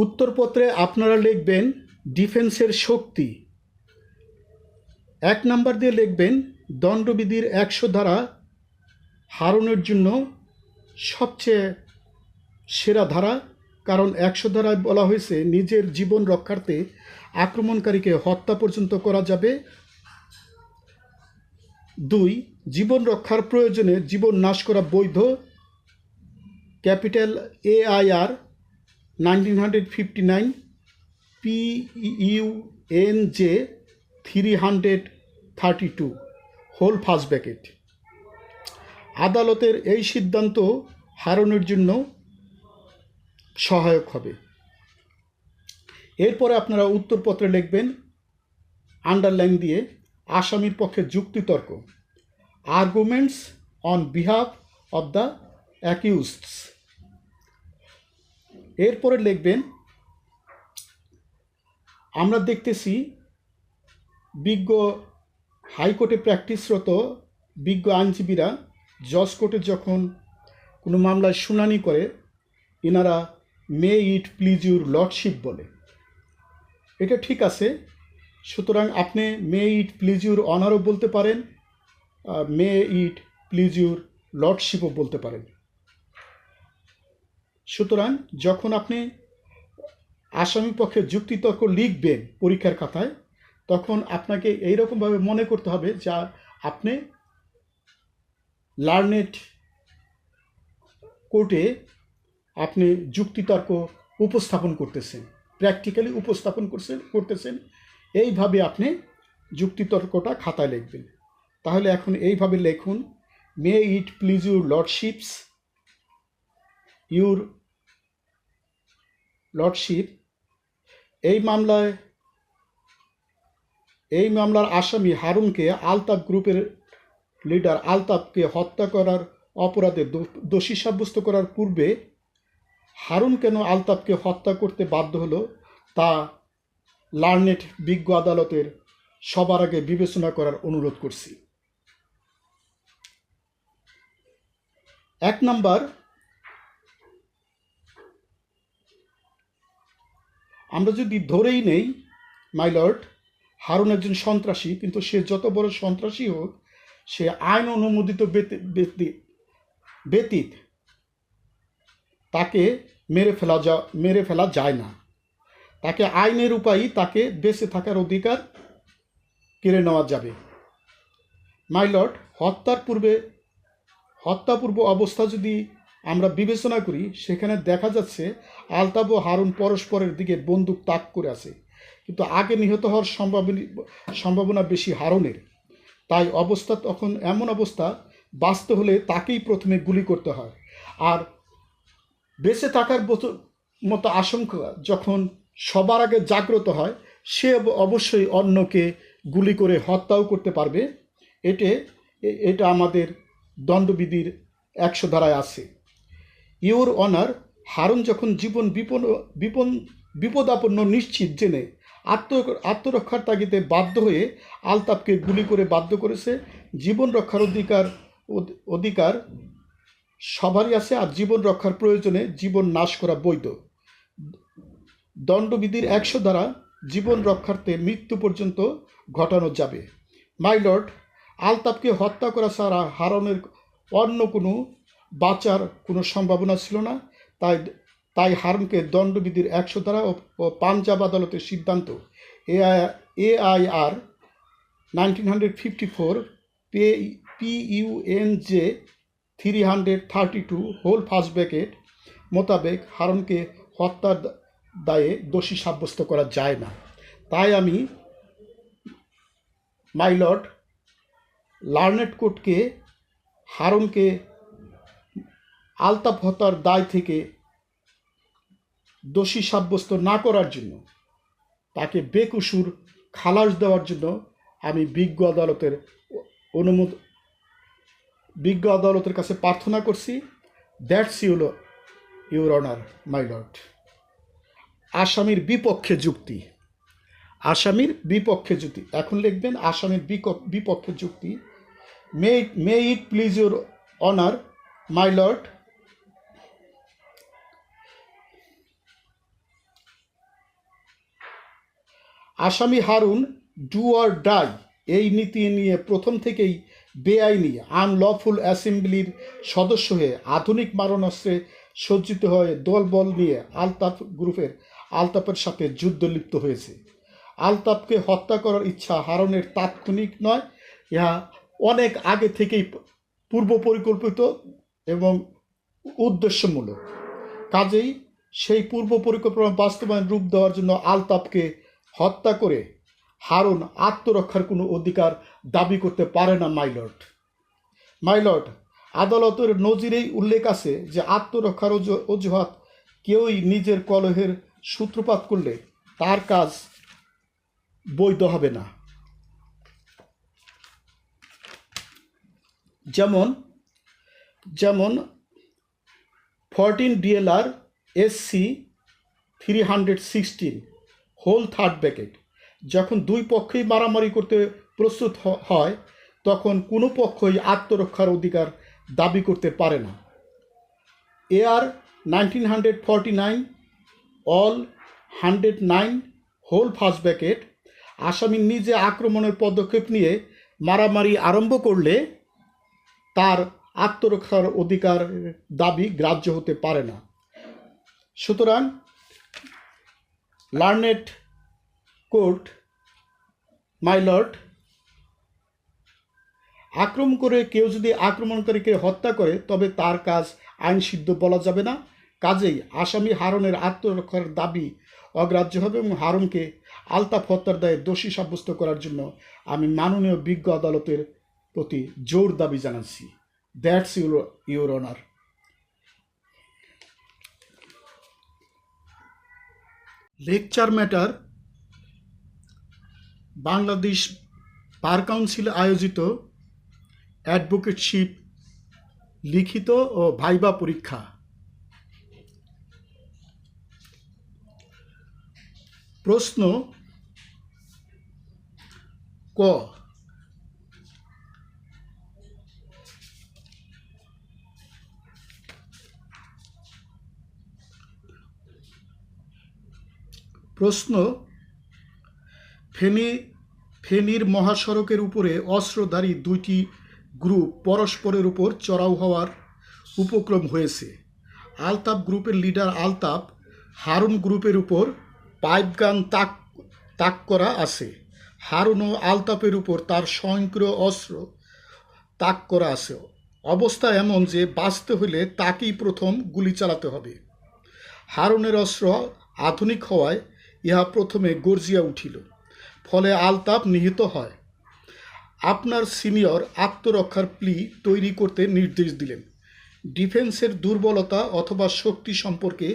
উত্তরপত্রে আপনারা লিখবেন ডিফেন্সের শক্তি। 1 নাম্বার দিয়ে লিখবেন দণ্ডবিধির 100 ধারা হারুনের জন্য সবচেয়ে সেরা ধারা, কারণ 100 ধারায় বলা হয়েছে নিজের জীবন রক্ষার্থে আক্রমণকারীকে হত্যা পর্যন্ত করা যাবে। 2, জীবন রক্ষার প্রয়োজনে জীবন নাশ করা বৈধ। ক্যাপিটাল AIR 1959 PUNJ 332 হোল ফার্স্ট ব্র্যাকেট। আদালতের এই সিদ্ধান্ত হারুনের জন্য সহায়ক হবে। এরপরে আপনারা উত্তরপত্রে লিখবেন আন্ডারলাইন দিয়ে আসামির পক্ষে যুক্তিতর্ক, arguments on behalf of the accused's. এরপরে লিখবেন আমরা দেখতেছি বিজ্ঞ হাইকোর্টে প্র্যাকটিসরত বিজ্ঞ আইনজীবীরা জজ কোর্টে যখন কোনো মামলায় শুনানি করে এনারা মে ইট প্লিজ ইউর লর্ডশিপ বলে। এটা ঠিক আছে, সুতরাং আপনি মে ইট প্লিজ ইউর অনারও বলতে পারেন, মে ইট প্লিজ ইউর লর্ডশিপও বলতে পারেন। সুতরাং যখন আপনি আসামি পক্ষে যুক্তিতর্ক লিখবেন পরীক্ষার খাতায়, তখন আপনাকে এইরকমভাবে মনে করতে হবে যা আপনি লার্নেড কোর্টে আপনি যুক্তিতর্ক উপস্থাপন করতেছেন, প্র্যাকটিক্যালি উপস্থাপন করতেছেন। এইভাবে আপনি যুক্তিতর্কটা খাতায় লিখবেন। তাহলে এখন এইভাবে লিখুন, may it please your lordships, your lordship, এই মামলার আসামি হারুনকে আলতাফ গ্রুপের লিডার আলতাফকে হত্যা করার অপরাধে দোষী সাব্যস্ত করার পূর্বে হারুন কেন আলতাফকে হত্যা করতে বাধ্য হলো তা লার্নেড বিজ্ঞ আদালতের সবার আগে বিবেচনা করার অনুরোধ করছি। 1 নাম্বার, আমরা যদি ধরেই নেই মাই লর্ড হারুন একজন সন্ত্রাসী, কিন্তু সে যত বড় সন্ত্রাসী হোক সে আইন অনুমোদিত ব্যতীত তাকে মেরে ফেলা যায় না। তাকে আইনের উপায়ই তাকে বেঁচে থাকার অধিকার কেড়ে নেওয়া যাবে। মাই লর্ড, হত্যাপূর্ব অবস্থা যদি আমরা বিবেচনা করি, সেখানে দেখা যাচ্ছে আলতাফ ও হারুন পরস্পরের দিকে বন্দুক তাক করে আছে, কিন্তু আগে নিহত হওয়ার সম্ভাবনা বেশি হারুনের। তাই তখন এমন অবস্থা বাঁচতে হলে তাকেই প্রথমে গুলি করতে হয়। আর বেঁচে থাকার মতো আশঙ্কা যখন সবার আগে জাগ্রত হয়, সে অবশ্যই অন্যকে গুলি করে হত্যাও করতে পারবে। এটা আমাদের দণ্ডবিধির 100 ধারায় আছে। ইউর অনার, হারুন যখন বিপদাপন্ন নিশ্চিত জেনে আত্মরক্ষার তাগিদে বাধ্য হয়ে আলতাফকে গুলি করে বাধ্য করেছে। জীবন রক্ষার অধিকার সবারই আছে, আর জীবন রক্ষার প্রয়োজনে জীবন নাশ করা বৈধ। দণ্ডবিধির 100 ধারা জীবন রক্ষার্থে মৃত্যু পর্যন্ত ঘটানো যাবে। মাই লর্ড, আলতাফকে হত্যা করা ছাড়া হারুনের অন্য কোনো বাঁচার কোনো সম্ভাবনা ছিল না। তাই হারুনকে দণ্ডবিধির 100 ধারা ও পাঞ্জাব আদালতের সিদ্ধান্ত AIR 1954 PUNJ 332 হোল ফার্স্ট ব্র্যাকেট মোতাবেক হারুনকে হত্যার দায়ে দোষী সাব্যস্ত করা যায় না। তাই আমি মাই লর্ড লার্নেড কোর্টকে হারুনকে আলতাফ হত্যার দায় থেকে দোষী সাব্যস্ত না করার জন্য, তাকে বেকসুর খালাস দেওয়ার জন্য আমি বিজ্ঞ আদালতের কাছে প্রার্থনা করছি। That's your honour my lord. আসামির বিপক্ষে যুক্তি। এখন লিখবেন আসামির বিপক্ষে যুক্তি। May it please your honour my lord, আসামি হারুন ডু অর ডাই এই নীতি নিয়ে প্রথম থেকেই বেআইনি আনলফুল অ্যাসেম্বলির সদস্য হয়ে আধুনিক মারণাস্ত্রে সজ্জিত হয়ে দলবল নিয়ে আলতাফের সাথে যুদ্ধ লিপ্ত হয়েছে। আলতাফকে হত্যা করার ইচ্ছা হারুনের তাৎক্ষণিক নয়, ইহা অনেক আগে থেকেই পূর্ব পরিকল্পিত এবং উদ্দেশ্যমূলক। কাজেই সেই পূর্ব পরিকল্পনা বাস্তবায়ন রূপ দেওয়ার জন্য আলতাফকে হত্যা করে হারুন আত্মরক্ষার কোনো অধিকার দাবি করতে পারে না। মাইলর্ড, আদালতের নজিরেই উল্লেখ আছে যে আত্মরক্ষার অজুহাত কেউই নিজের কলহের সূত্রপাত করলে তার কাজ বৈধ হবে না। যেমন 14 DLR SC 316 হোল থার্ড ব্র্যাকেট, যখন দুই পক্ষই মারামারি করতে প্রস্তুত হয় তখন কোনো পক্ষই আত্মরক্ষার অধিকার দাবি করতে পারে না। AR 1949 অল 109 হোল ফার্স্ট ব্র্যাকেট, আসামি নিজে আক্রমণের পদক্ষেপ নিয়ে মারামারি আরম্ভ করলে তার আত্মরক্ষার অধিকার দাবি গ্রাহ্য হতে পারে না। সুতরাং লার্নেড কোর্ট, মাই লর্ড, আক্রমণ করে কেউ যদি আক্রমণকারীকে হত্যা করে তবে তার কাজ আইনসিদ্ধ বলা যাবে না। কাজেই আসামি হারুনের আত্মরক্ষার দাবি অগ্রাহ্য হবে এবং হারুনকে আলতাফ হত্যার দায়ে দোষী সাব্যস্ত করার জন্য আমি মাননীয় বিজ্ঞ আদালতের প্রতি জোর দাবি জানাচ্ছি। That's your honour. Lecture matter Bangladesh bar council আয়োজিত অ্যাডভোকেটশিপ লিখিত ও ভাইবা পরীক্ষা। প্রশ্ন ক, প্রশ্ন, ফেনীর মহাসড়কের উপরে অস্ত্রধারী দুইটি গ্রুপ পরস্পরের উপর চড়াও হওয়ার উপক্রম হয়েছে। আলতাফ গ্রুপের লিডার আলতাফ, হারুন গ্রুপের উপর পাইপগান তাক করা আছে। হারুন ও আলতাফের উপর তার স্বয়ংক্রিয় অস্ত্র তাক করা আছে। অবস্থা এমন যে বাঁচতে হলে তাকেই প্রথম গুলি চালাতে হবে। হারুনের অস্ত্র আধুনিক হওয়ায় ইহা প্রথমে গর্জিয়া উঠিল, ফলে আলতাফ নিহত হয়। আপনার সিনিয়র আত্মরক্ষার প্লি তৈরি করতে নির্দেশ দিলেন। ডিফেন্সের দুর্বলতা অথবা শক্তি সম্পর্কে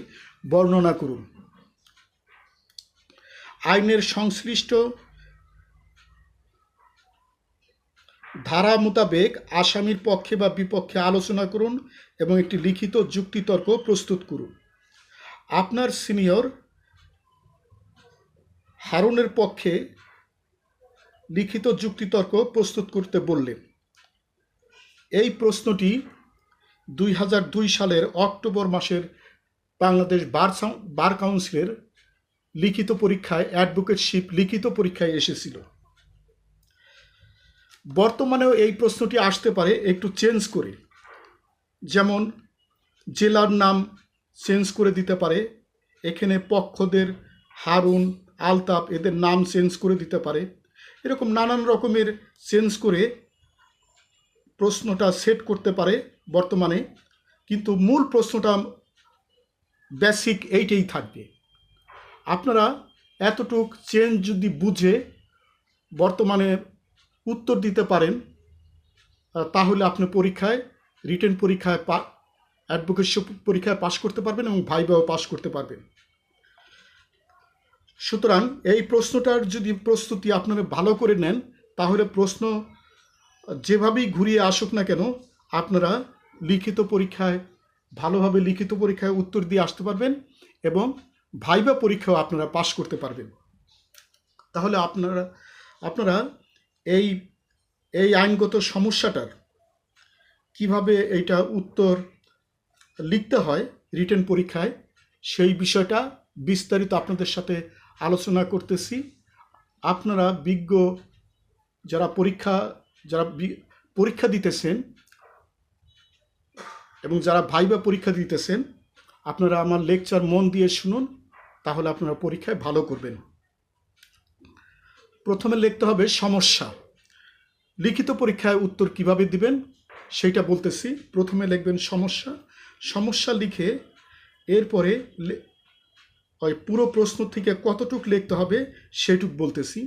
বর্ণনা করুন। আইনের সংশ্লিষ্ট ধারা মোতাবেক আসামির পক্ষে বা বিপক্ষে আলোচনা করুন এবং একটি লিখিত যুক্তিতর্ক প্রস্তুত করুন। আপনার সিনিয়র হারুনের পক্ষে লিখিত যুক্তিতর্ক প্রস্তুত করতে বললেন। এই প্রশ্নটি 2002 সালের অক্টোবর মাসের বাংলাদেশ বার কাউন্সিলের লিখিত পরীক্ষায় অ্যাডভোকেটশিপ লিখিত পরীক্ষায় এসেছিল। বর্তমানেও এই প্রশ্নটি আসতে পারে একটু চেঞ্জ করে, যেমন জেলার নাম চেঞ্জ করে দিতে পারে, এখানে পক্ষদের হারুন আলতাফ এদের নাম চেঞ্জ করে দিতে পারে। এরকম নানান রকমের চেঞ্জ করে প্রশ্নটা সেট করতে পারে বর্তমানে, কিন্তু মূল প্রশ্নটা বেসিক এইটাই থাকবে। আপনারা এতটুক চেঞ্জ যদি বুঝে বর্তমানে উত্তর দিতে পারেন তাহলে আপনি পরীক্ষায় রিটেন পরীক্ষায় অ্যাডভোকেটশিপ পরীক্ষায় পাশ করতে পারবেন এবং ভাইভাও পাশ করতে পারবেন। সুতরাং এই প্রশ্নটার যদি প্রস্তুতি আপনারা ভালো করে নেন তাহলে প্রশ্ন যেভাবেই ঘুরিয়ে আসুক না কেন আপনারা লিখিত পরীক্ষায় ভালোভাবে লিখিত পরীক্ষায় উত্তর দিয়ে আসতে পারবেন এবং ভাইভা পরীক্ষাও আপনারা পাশ করতে পারবেন। তাহলে আপনারা এই আইনগত সমস্যাটার কিভাবে এইটা উত্তর লিখতে হয় রিটেন পরীক্ষায় সেই বিষয়টা বিস্তারিত আপনাদের সাথে আলোচনা করতেছি। আপনারা বিজ্ঞ যারা পরীক্ষা দিতেছেন এবং যারা ভাইবা পরীক্ষা দিতেছেন, আপনারা আমার লেকচার মন দিয়ে শুনুন, তাহলে আপনারা পরীক্ষায় ভালো করবেন। প্রথমে লিখতে হবে সমস্যা। লিখিত পরীক্ষায় উত্তর কিভাবে দিবেন সেটা বলতেছি। প্রথমে লিখবেন সমস্যা। সমস্যা লিখে এরপরে ওই পুরো প্রশ্ন থেকে কতটুক লিখতে হবে সেটুক বলতেছি।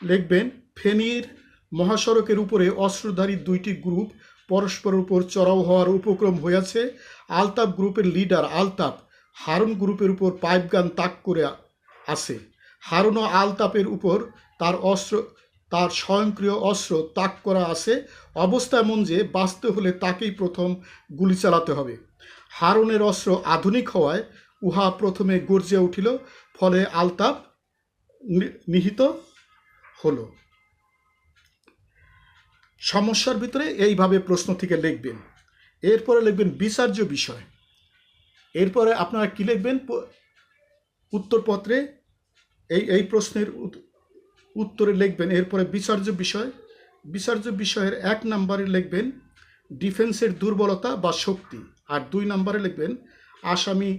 লিখবেন, ফেনীর মহাসড়কের উপরে অস্ত্রধারী দুইটি গ্রুপ পরস্পরের উপর চড়াও হওয়ার উপক্রম হয়েছে। আলতাফ গ্রুপের লিডার আলতাফ হারুন গ্রুপের উপর পাইপগান তাক করে আছে। হারুন ও আলতাফের উপর তার স্বয়ংক্রিয় অস্ত্র তাক করা আছে। অবস্থা এমন যে বাঁচতে হলে তাকেই প্রথম গুলি চালাতে হবে। হারুনের অস্ত্র আধুনিক হওয়ায় উহা প্রথমে গর্জিয়া উঠিল, ফলে আলতাফ নিহত হলো। সমস্যার ভিতরে এইভাবে প্রশ্ন থেকে লিখবেন। এরপরে লিখবেন বিচার্য বিষয়। এরপরে আপনারা কি লিখবেন উত্তরপত্রে এই প্রশ্নের উত্তরে লিখবেন। এরপরে বিচার্য বিষয়। বিচার্য বিষয়ের 1 নম্বরে লিখবেন ডিফেন্সের দুর্বলতা বা শক্তি, আর 2 নম্বরে লিখবেন আসামি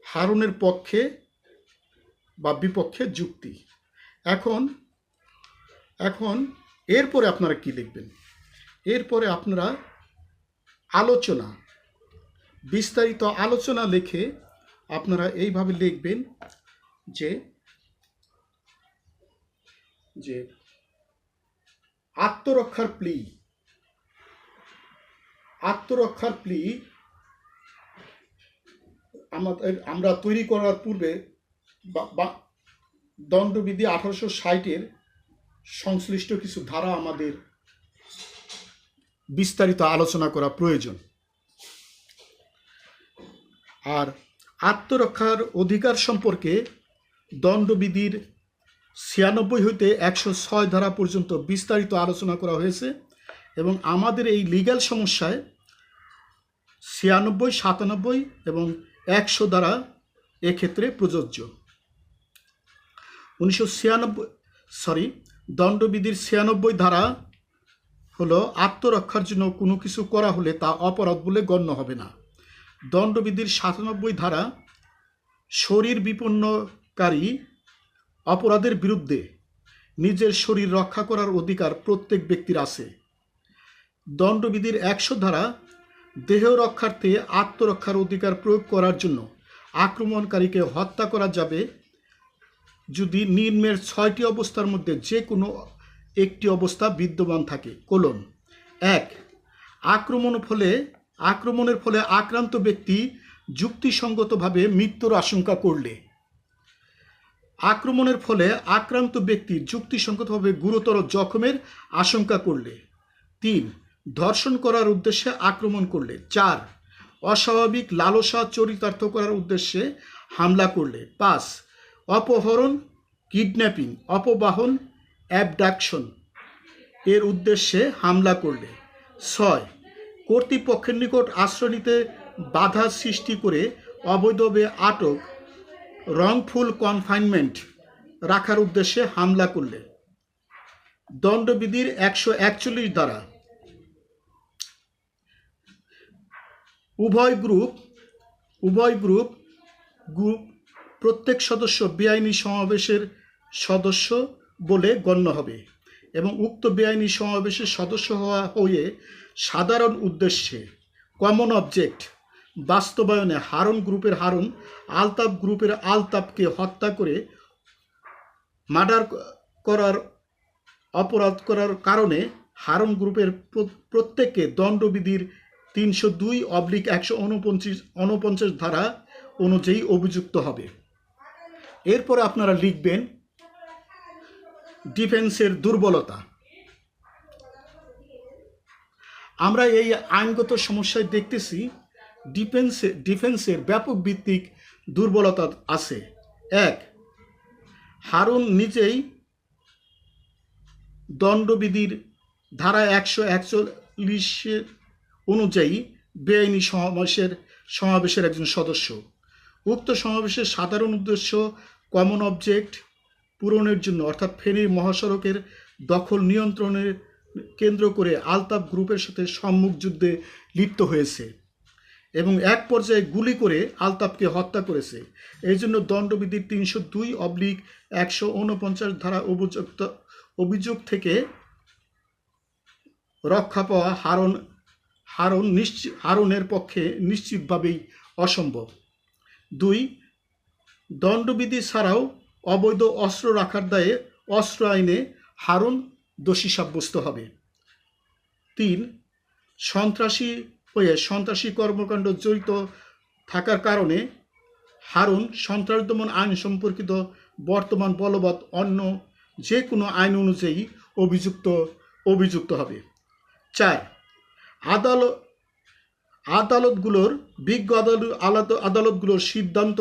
হারুনের পক্ষে বা বিপক্ষে যুক্তি। এখন এরপরে আপনারা কি লিখবেন? এরপরে আপনারা আলোচনা, বিস্তারিত আলোচনা লিখে আপনারা এইভাবে লিখবেন যে আত্মরক্ষার প্লি আমরা তৈরি করার পূর্বে দণ্ডবিধি 1860-এর সংশ্লিষ্ট কিছু ধারা আমাদের বিস্তারিত আলোচনা করা প্রয়োজন। আর আত্মরক্ষার অধিকার সম্পর্কে দণ্ডবিধির 96 হইতে 106 ধারা পর্যন্ত বিস্তারিত আলোচনা করা হয়েছে এবং আমাদের এই লিগ্যাল সমস্যায় 96, 97 এবং 100 ধারা এক্ষেত্রে প্রযোজ্য। দণ্ডবিধির 96 ধারা হলো আত্মরক্ষার জন্য কোনো কিছু করা হলে তা অপরাধ বলে গণ্য হবে না। দণ্ডবিধির 97 ধারা শরীর বিপন্নকারী অপরাধের বিরুদ্ধে নিজের শরীর রক্ষা করার অধিকার প্রত্যেক ব্যক্তির আছে। দণ্ডবিধির 100 ধারা দেহ রক্ষার্থে আত্মরক্ষার অধিকার প্রয়োগ করার জন্য আক্রমণকারীকে হত্যা করা যাবে যদি নিম্নের 6টি অবস্থার মধ্যে যে কোনো একটি অবস্থা বিদ্যমান থাকে। 1. আক্রমণের ফলে আক্রান্ত ব্যক্তি যুক্তিসঙ্গতভাবে মৃত্যুর আশঙ্কা করলে। আক্রমণের ফলে আক্রান্ত ব্যক্তি যুক্তিসঙ্গতভাবে গুরুতর জখমের আশঙ্কা করলে। 3. ধর্ষণ করার উদ্দেশ্যে আক্রমণ করলে। 4. অস্বাভাবিক লালসা চরিতার্থ করার উদ্দেশ্যে হামলা করলে। 5. অপহরণ, কিডন্যাপিং, অপবাহন, অ্যাবডাকশন এর উদ্দেশ্যে হামলা করলে। 6. কর্তৃপক্ষের নিকট আশ্রয় নিতে বাধা সৃষ্টি করে অবৈধভাবে আটক, রংফুল কনফাইনমেন্ট রাখার উদ্দেশ্যে হামলা করলে। দণ্ডবিধির 141 দ্বারা উভয় গ্রুপ প্রত্যেক সদস্য বেআইনি সমাবেশের সদস্য বলে গণ্য হবে এবং উক্ত বেআইনি সমাবেশের সদস্য হয়ে সাধারণ উদ্দেশ্যে কমন অবজেক্ট বাস্তবায়নে হারুন গ্রুপের হারুন আলতাফ গ্রুপের আলতাফকে হত্যা করে মার্ডার করার অপরাধ করার কারণে হারুন গ্রুপের প্রত্যেককে দণ্ডবিধির 302/149 ধারা অনুযায়ী অভিযুক্ত হবে। এরপরে আপনারা লিখবেন ডিফেন্সের দুর্বলতা। আমরা এই আইনগত সমস্যায় দেখতেছি ডিফেন্সের ব্যাপক ভিত্তিক দুর্বলতা আছে। 1. হারুন নিজেই দণ্ডবিধির ধারা 141 অনুযায়ী বেআইনি সমাবেশের একজন সদস্য। উক্ত সমাবেশের সাধারণ উদ্দেশ্য কমন অবজেক্ট পূরণের জন্য অর্থাৎ ফেনীর মহাসড়কের দখল নিয়ন্ত্রণের কেন্দ্র করে আলতাফ গ্রুপের সাথে সম্মুখ যুদ্ধে লিপ্ত হয়েছে এবং এক পর্যায়ে গুলি করে আলতাফকে হত্যা করেছে। এই জন্য দণ্ডবিধির ৩০২/১৪৯ ধারা অভিযোগ থেকে রক্ষা পাওয়া হারুনের পক্ষে নিশ্চিতভাবেই অসম্ভব। ২. দণ্ডবিধি ছাড়াও অবৈধ অস্ত্র রাখার দায়ে অস্ত্র আইনে হারুন দোষী সাব্যস্ত হবে। ৩. সন্ত্রাসী কর্মকাণ্ড জড়িত থাকার কারণে হারুন সন্ত্রাস দমন আইন সম্পর্কিত বর্তমান বলবৎ অন্য যে কোনো আইন অনুযায়ী অভিযুক্ত হবে। ৪. বিজ্ঞ আদালতগুলোর সিদ্ধান্ত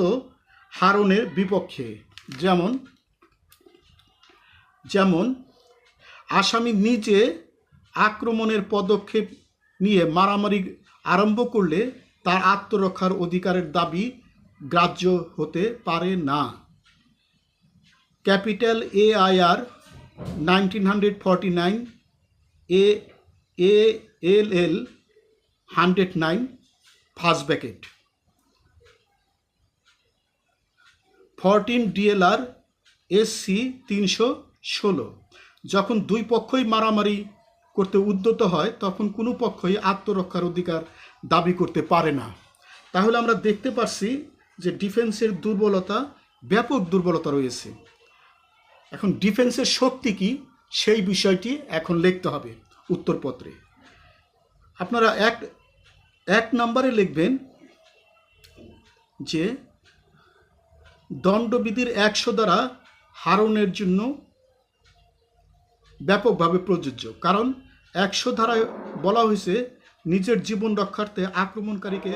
হারুনের বিপক্ষে, যেমন আসামি নিজে আক্রমণের পদক্ষেপ নিয়ে মারামারি আরম্ভ করলে তার আত্মরক্ষার অধিকারের দাবি গ্রাহ্য হতে পারে না। Capital AIR 1949 ALL 109 first bracket 14 DLR SC 316। যখন দুই পক্ষই মারামারি করতে উদ্যত হয় তখন কোনো পক্ষই আত্মরক্ষার অধিকার দাবি করতে পারে না। তাহলে আমরা দেখতে পাচ্ছি যে ডিফেন্সের ব্যাপক দুর্বলতা রয়েছে। এখন ডিফেন্সের শক্তি কি সেই বিষয়টি এখন লিখতে হবে উত্তরপত্রে। আপনারা এক নম্বরে লিখবেন যে দণ্ডবিধির 100 ধারা হারুনের জন্য ব্যাপকভাবে প্রযোজ্য, কারণ 100 ধারায় বলা হয়েছে নিজের জীবন রক্ষার্থে আক্রমণকারীকে